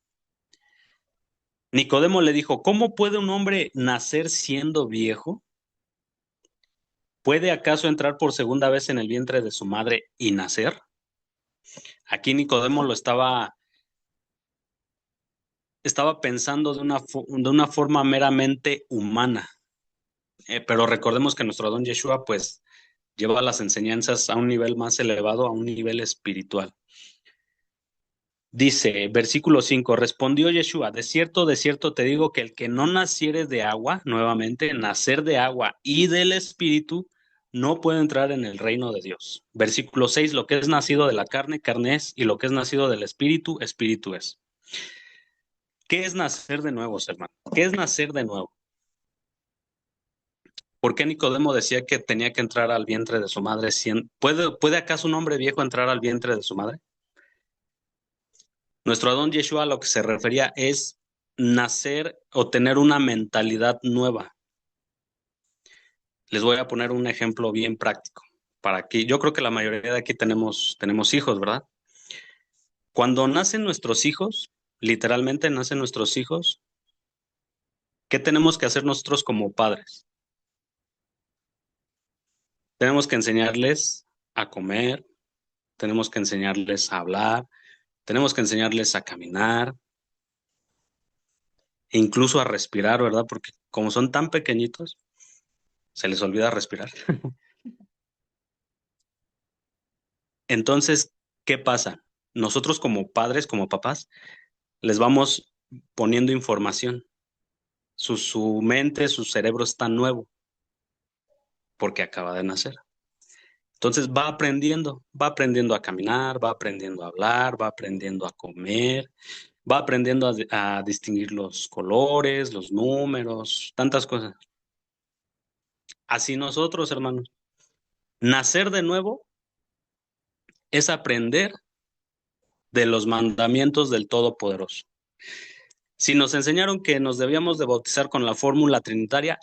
Nicodemo le dijo, ¿cómo puede un hombre nacer siendo viejo? ¿Puede acaso entrar por segunda vez en el vientre de su madre y nacer? Aquí Nicodemo lo estaba pensando de una forma meramente humana. Pero recordemos que nuestro don Yeshua pues lleva las enseñanzas a un nivel más elevado, a un nivel espiritual. Dice, versículo 5, respondió Yeshua, de cierto te digo que el que no naciere de agua, nuevamente, nacer de agua y del espíritu, no puede entrar en el reino de Dios. Versículo 6, lo que es nacido de la carne, carne es, y lo que es nacido del espíritu, espíritu es. ¿Qué es nacer de nuevo, hermano? ¿Qué es nacer de nuevo? ¿Por qué Nicodemo decía que tenía que entrar al vientre de su madre? ¿Puede acaso un hombre viejo entrar al vientre de su madre? Nuestro Adón Yeshua a lo que se refería es nacer o tener una mentalidad nueva. Les voy a poner un ejemplo bien práctico. Para que yo creo que la mayoría de aquí tenemos hijos, ¿verdad? Cuando nacen nuestros hijos, literalmente nacen nuestros hijos, ¿qué tenemos que hacer nosotros como padres? Tenemos que enseñarles a comer, tenemos que enseñarles a hablar, tenemos que enseñarles a caminar, e incluso a respirar, ¿verdad? Porque como son tan pequeñitos, se les olvida respirar. Entonces, ¿qué pasa? Nosotros como padres, como papás, les vamos poniendo información. Su mente, su cerebro está nuevo porque acaba de nacer. Entonces va aprendiendo a caminar, va aprendiendo a hablar, va aprendiendo a comer, va aprendiendo a distinguir los colores, los números, tantas cosas. Así nosotros, hermanos, nacer de nuevo es aprender de los mandamientos del Todopoderoso. Si nos enseñaron que nos debíamos de bautizar con la fórmula trinitaria,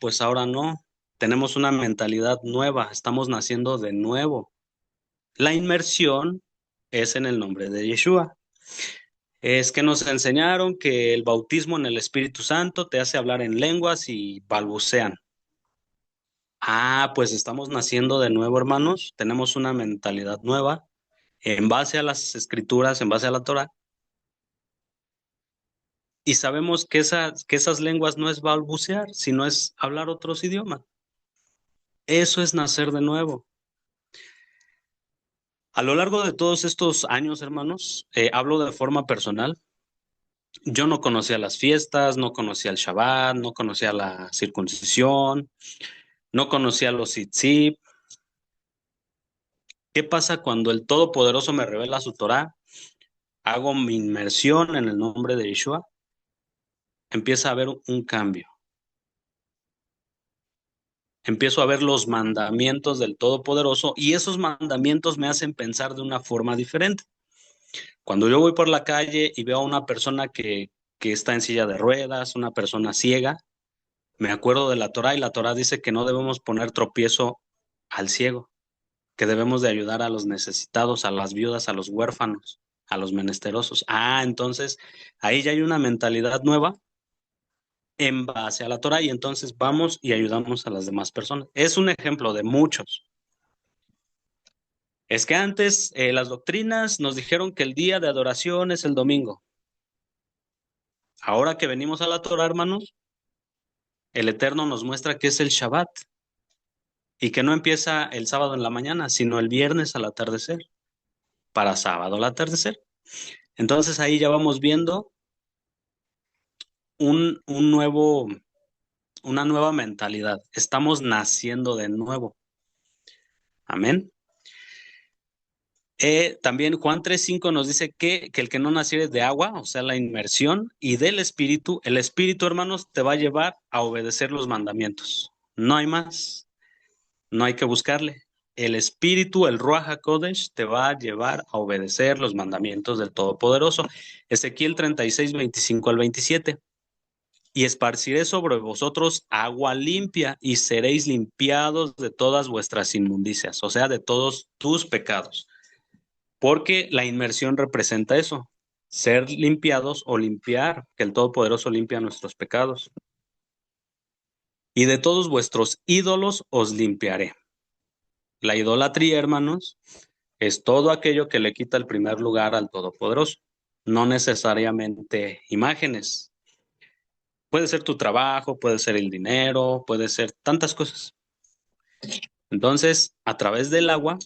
pues ahora no. Tenemos una mentalidad nueva, estamos naciendo de nuevo. La inmersión es en el nombre de Yeshua. Es que nos enseñaron que el bautismo en el Espíritu Santo te hace hablar en lenguas y balbucean. Pues estamos naciendo de nuevo, hermanos. Tenemos una mentalidad nueva en base a las escrituras, en base a la Torah. Y sabemos que esas lenguas no es balbucear, sino es hablar otros idiomas. Eso es nacer de nuevo. A lo largo de todos estos años, hermanos, hablo de forma personal. Yo no conocía las fiestas, no conocía el Shabbat, no conocía la circuncisión, no conocía los tzitzit. ¿Qué pasa cuando el Todopoderoso me revela su Torah? Hago mi inmersión en el nombre de Yeshua. Empieza a haber un cambio. Empiezo a ver los mandamientos del Todopoderoso y esos mandamientos me hacen pensar de una forma diferente. Cuando yo voy por la calle y veo a una persona que está en silla de ruedas, una persona ciega, me acuerdo de la Torá y la Torá dice que no debemos poner tropiezo al ciego, que debemos de ayudar a los necesitados, a las viudas, a los huérfanos, a los menesterosos. Entonces ahí ya hay una mentalidad nueva en base a la Torá y entonces vamos y ayudamos a las demás personas. Es un ejemplo de muchos. Es que antes las doctrinas nos dijeron que el día de adoración es el domingo. Ahora que venimos a la Torá, hermanos, el Eterno nos muestra que es el Shabbat y que no empieza el sábado en la mañana, sino el viernes al atardecer, para sábado al atardecer. Entonces ahí ya vamos viendo un nuevo, una nueva mentalidad. Estamos naciendo de nuevo. Amén. También Juan 3:5 nos dice que el que no naciere de agua, o sea, la inmersión, y del Espíritu, el Espíritu, hermanos, te va a llevar a obedecer los mandamientos. No hay más, no hay que buscarle. El Espíritu, el Ruach HaKodesh, te va a llevar a obedecer los mandamientos del Todopoderoso. Ezequiel 36:25-27. Y esparciré sobre vosotros agua limpia, y seréis limpiados de todas vuestras inmundicias, o sea, de todos tus pecados. Porque la inmersión representa eso, ser limpiados o limpiar, que el Todopoderoso limpia nuestros pecados. Y de todos vuestros ídolos os limpiaré. La idolatría, hermanos, es todo aquello que le quita el primer lugar al Todopoderoso, no necesariamente imágenes. Puede ser tu trabajo, puede ser el dinero, puede ser tantas cosas. Entonces, a través del agua,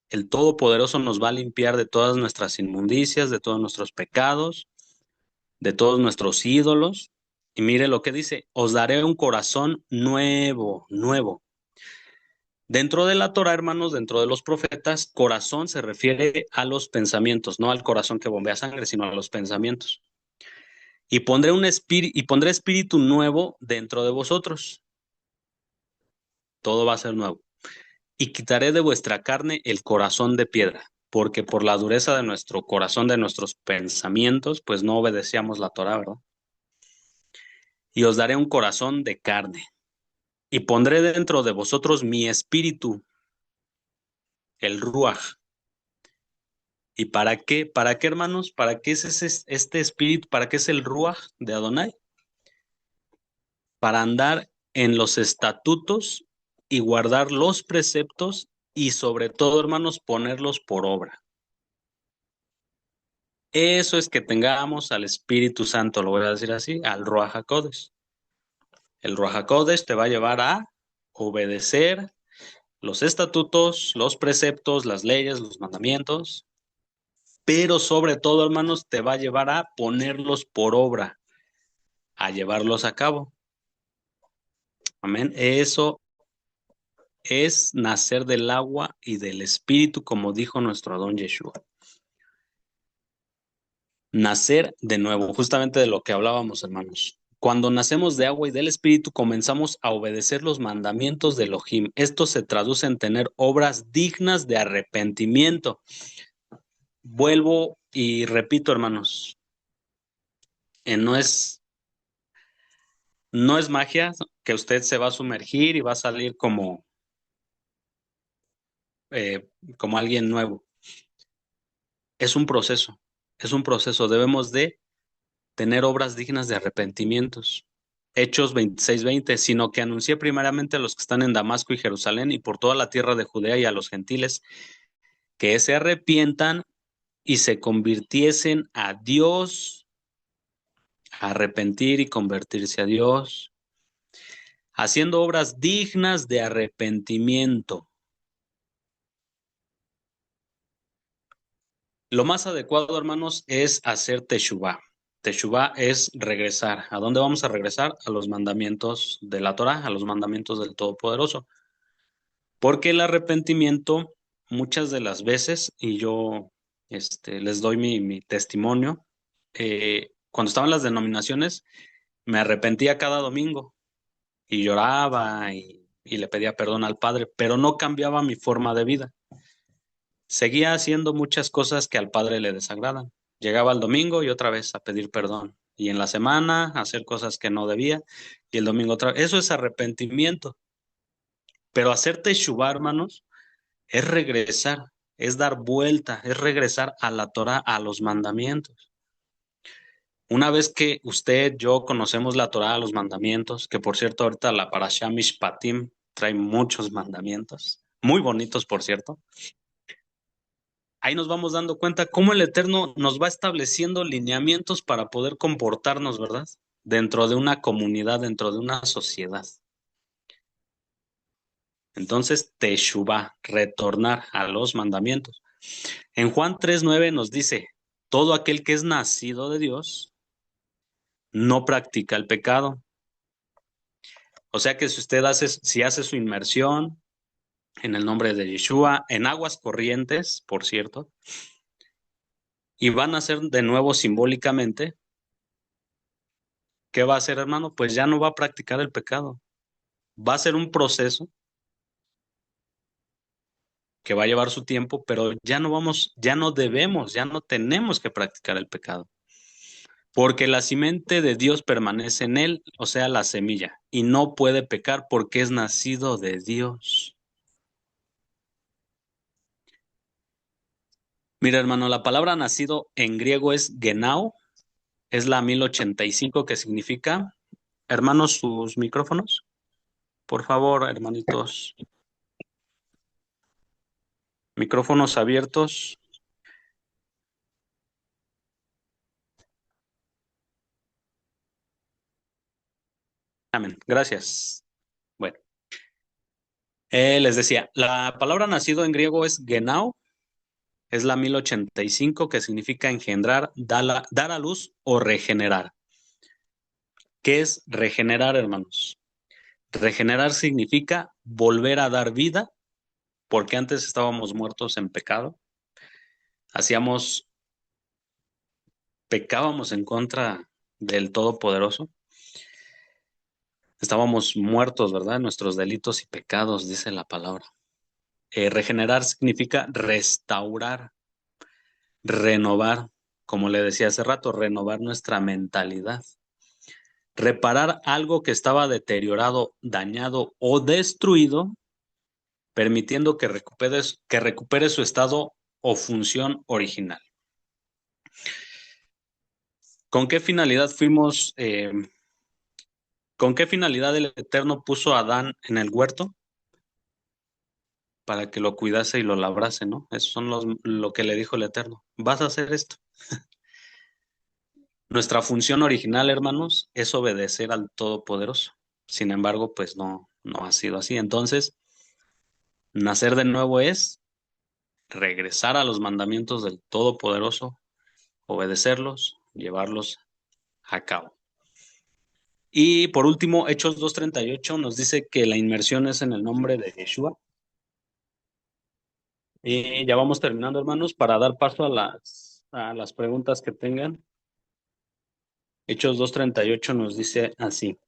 el Todopoderoso nos va a limpiar de todas nuestras inmundicias, de todos nuestros pecados, de todos nuestros ídolos. Y mire lo que dice, os daré un corazón nuevo, nuevo. Dentro de la Torah, hermanos, dentro de los profetas, corazón se refiere a los pensamientos, no al corazón que bombea sangre, sino a los pensamientos. Y pondré espíritu nuevo dentro de vosotros. todo va a ser nuevo. Y quitaré de vuestra carne el corazón de piedra, porque por la dureza de nuestro corazón, de nuestros pensamientos, pues no obedecíamos la Torá, ¿verdad? Y os daré un corazón de carne, y pondré dentro de vosotros mi espíritu, el Ruach. ¿Y para qué? ¿Para qué, hermanos? ¿Para qué es este espíritu? ¿Para qué es el Ruach de Adonai? Para andar en los estatutos y guardar los preceptos y sobre todo, hermanos, ponerlos por obra. Eso es que tengamos al Espíritu Santo, lo voy a decir así, al Ruach HaKodesh. El Ruach HaKodesh te va a llevar a obedecer los estatutos, los preceptos, las leyes, los mandamientos, pero sobre todo, hermanos, te va a llevar a ponerlos por obra, a llevarlos a cabo. Amén. Eso es nacer del agua y del Espíritu, como dijo nuestro Adón Yeshua. Nacer de nuevo, justamente de lo que hablábamos, hermanos. Cuando nacemos de agua y del Espíritu, comenzamos a obedecer los mandamientos de Elohim. Esto se traduce en tener obras dignas de arrepentimiento. Vuelvo y repito, hermanos, no es magia que usted se va a sumergir y va a salir como alguien nuevo. Es un proceso, es un proceso. Debemos de tener obras dignas de arrepentimientos. Hechos 26:20, sino que anuncié primeramente a los que están en Damasco y Jerusalén y por toda la tierra de Judea y a los gentiles que se arrepientan y se convirtiesen a Dios, a arrepentir y convertirse a Dios, haciendo obras dignas de arrepentimiento. Lo más adecuado, hermanos, es hacer teshuvá. Teshuvá es regresar. ¿A dónde vamos a regresar? A los mandamientos de la Torá, a los mandamientos del Todopoderoso. Porque el arrepentimiento, muchas de las veces, y yo les doy mi testimonio, cuando estaban las denominaciones, me arrepentía cada domingo y lloraba y le pedía perdón al Padre, pero no cambiaba mi forma de vida. Seguía haciendo muchas cosas que al Padre le desagradan. Llegaba el domingo y otra vez a pedir perdón. Y en la semana a hacer cosas que no debía y el domingo otra vez. Eso es arrepentimiento. Pero hacer teshuvá, hermanos, es regresar, es dar vuelta, es regresar a la Torah, a los mandamientos. Una vez que usted, yo conocemos la Torah, los mandamientos, que por cierto ahorita la Parashá Mishpatim trae muchos mandamientos, muy bonitos por cierto, ahí nos vamos dando cuenta cómo el Eterno nos va estableciendo lineamientos para poder comportarnos, ¿verdad? Dentro de una comunidad, dentro de una sociedad. Entonces, Teshuvah, retornar a los mandamientos. En Juan 3:9 nos dice, todo aquel que es nacido de Dios no practica el pecado. O sea que si usted si hace su inmersión en el nombre de Yeshua, en aguas corrientes, por cierto, y van a ser de nuevo simbólicamente, ¿qué va a hacer, hermano? Pues ya no va a practicar el pecado. Va a ser un proceso que va a llevar su tiempo, pero ya no vamos, ya no debemos, ya no tenemos que practicar el pecado. Porque la simiente de Dios permanece en él, o sea, la semilla, y no puede pecar porque es nacido de Dios. Mira, hermano, la palabra nacido en griego es genao, es la 1085 que significa, hermanos, sus micrófonos. Por favor, hermanitos, micrófonos abiertos. Amén. Gracias. Bueno, les decía, la palabra nacido en griego es genao, es la 1085 que significa engendrar, dar a luz o regenerar. ¿Qué es regenerar, hermanos? Regenerar significa volver a dar vida, porque antes estábamos muertos en pecado. Pecábamos en contra del Todopoderoso. Estábamos muertos, ¿verdad? Nuestros delitos y pecados, dice la palabra. Regenerar significa restaurar, renovar, como le decía hace rato, renovar nuestra mentalidad. Reparar algo que estaba deteriorado, dañado o destruido, permitiendo que recupere su estado o función original. ¿Con qué finalidad con qué finalidad el Eterno puso a Adán en el huerto? Para que lo cuidase y lo labrase, ¿no? Eso son lo que le dijo el Eterno. Vas a hacer esto. Nuestra función original, hermanos, es obedecer al Todopoderoso. Sin embargo, pues no ha sido así. Entonces, nacer de nuevo es regresar a los mandamientos del Todopoderoso, obedecerlos, llevarlos a cabo. Y por último, Hechos 2:38 nos dice que la inmersión es en el nombre de Yeshua. Y ya vamos terminando, hermanos, para dar paso a las preguntas que tengan. Hechos 2:38 nos dice así.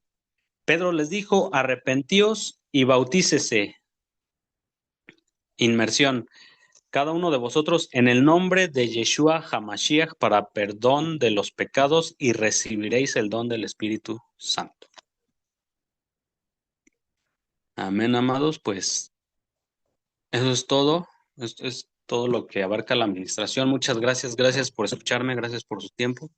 Pedro les dijo, arrepentíos y bautícese. Inmersión. Cada uno de vosotros en el nombre de Yeshua Hamashiach para perdón de los pecados y recibiréis el don del Espíritu Santo. Amén, amados. Pues eso es todo. Esto es todo lo que abarca la administración. Muchas gracias. Gracias por escucharme. Gracias por su tiempo.